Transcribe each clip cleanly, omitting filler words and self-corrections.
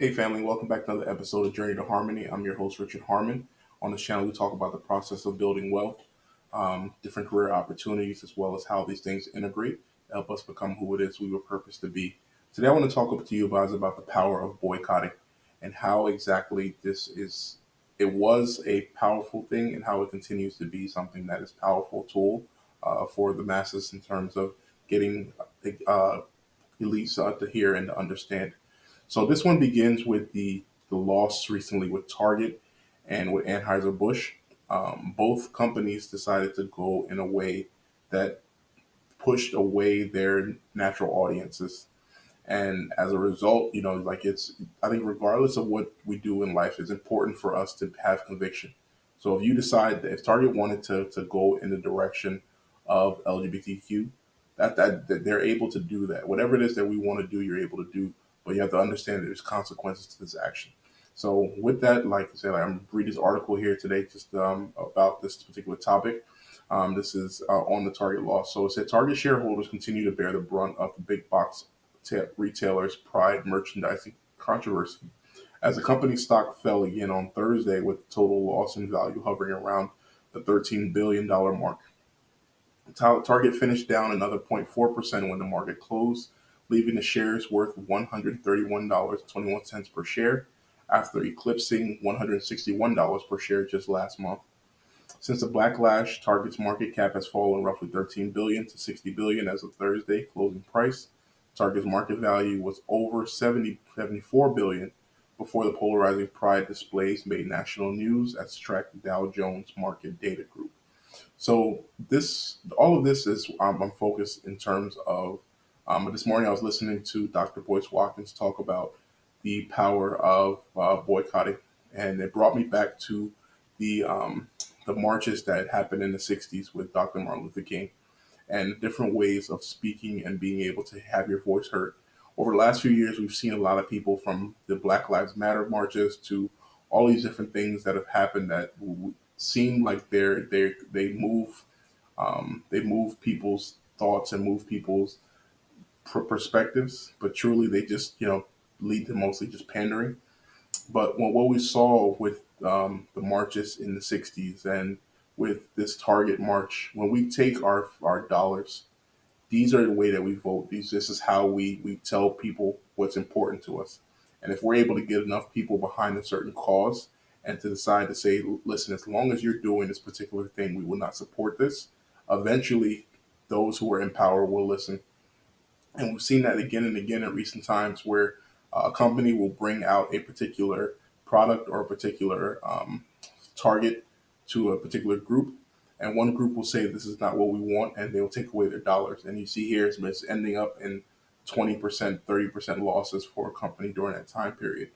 Hey family, welcome back to another episode of Journey to Harmony. I'm your host, Richard Harmon. On this channel, we talk about the process of building wealth, different career opportunities, as well as how these things integrate to help us become who it is we were purposed to be. Today, I want to talk to you guys about the power of boycotting and how exactly it was a powerful thing and how it continues to be something that is a powerful tool for the masses in terms of getting uh, elites to hear and to understand. So this one begins with the loss recently with Target and with Anheuser-Busch. Both companies decided to go in a way that pushed away their natural audiences. And as a result, I think regardless of what we do in life, it's important for us to have conviction. So if you decide that if Target wanted to go in the direction of LGBTQ, that they're able to do that. Whatever it is that we want to do, you're able to do, but you have to understand that there's consequences to this action. So with that, like I said, I'm reading this article here today just about this particular topic. This is on the Target loss. So it said Target shareholders continue to bear the brunt of the big box retailers' Pride merchandising controversy, as the company's stock fell again on Thursday with total loss in value hovering around the $13 billion mark. Target finished down another 0.4% when the market closed, leaving the shares worth $131.21 per share after eclipsing $161 per share just last month. Since the backlash, Target's market cap has fallen roughly 13 billion dollars to 60 billion dollars as of Thursday closing price. Target's market value was over 74 billion dollars before the polarizing Pride displays made national news, as tracked Dow Jones Market Data Group. So all of this is I'm focused in terms of. This morning I was listening to Dr. Boyce Watkins talk about the power of boycotting, and it brought me back to the marches that happened in the '60s with Dr. Martin Luther King and different ways of speaking and being able to have your voice heard. Over the last few years, we've seen a lot of people from the Black Lives Matter marches to all these different things that have happened that seem like they move people's thoughts and move people's perspectives, but truly they just lead to mostly just pandering. But what we saw with the marches in the '60s and with this Target march, when we take our dollars, these are the way that we vote. This is how we tell people what's important to us. And if we're able to get enough people behind a certain cause and to decide to say, listen, as long as you're doing this particular thing, we will not support this, eventually those who are in power will listen. And we've seen that again and again in recent times where a company will bring out a particular product or a particular target to a particular group. And one group will say this is not what we want, and they'll take away their dollars. And you see here it's ending up in 20%, 30% losses for a company during that time period.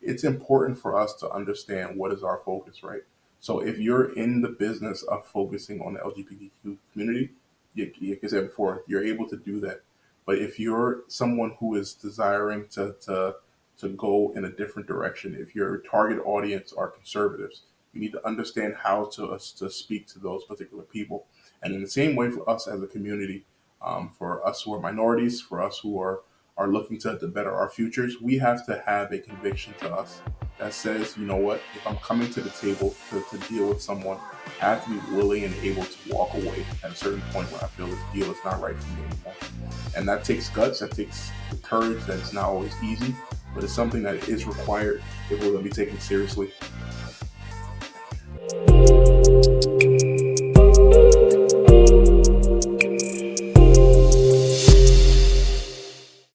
It's important for us to understand what is our focus, right? So if you're in the business of focusing on the LGBTQ community, like I said before, you're able to do that. But if you're someone who is desiring to go in a different direction, if your target audience are conservatives, you need to understand how to speak to those particular people. And in the same way for us as a community, for us who are minorities, for us who are looking to better our futures, we have to have a conviction to us that says, you know what, if I'm coming to the table to deal with someone, I have to be willing and able to walk away at a certain point where I feel this deal is not right for me anymore. And that takes guts, that takes courage, that's not always easy, but it's something that is required if we're going to be taken seriously.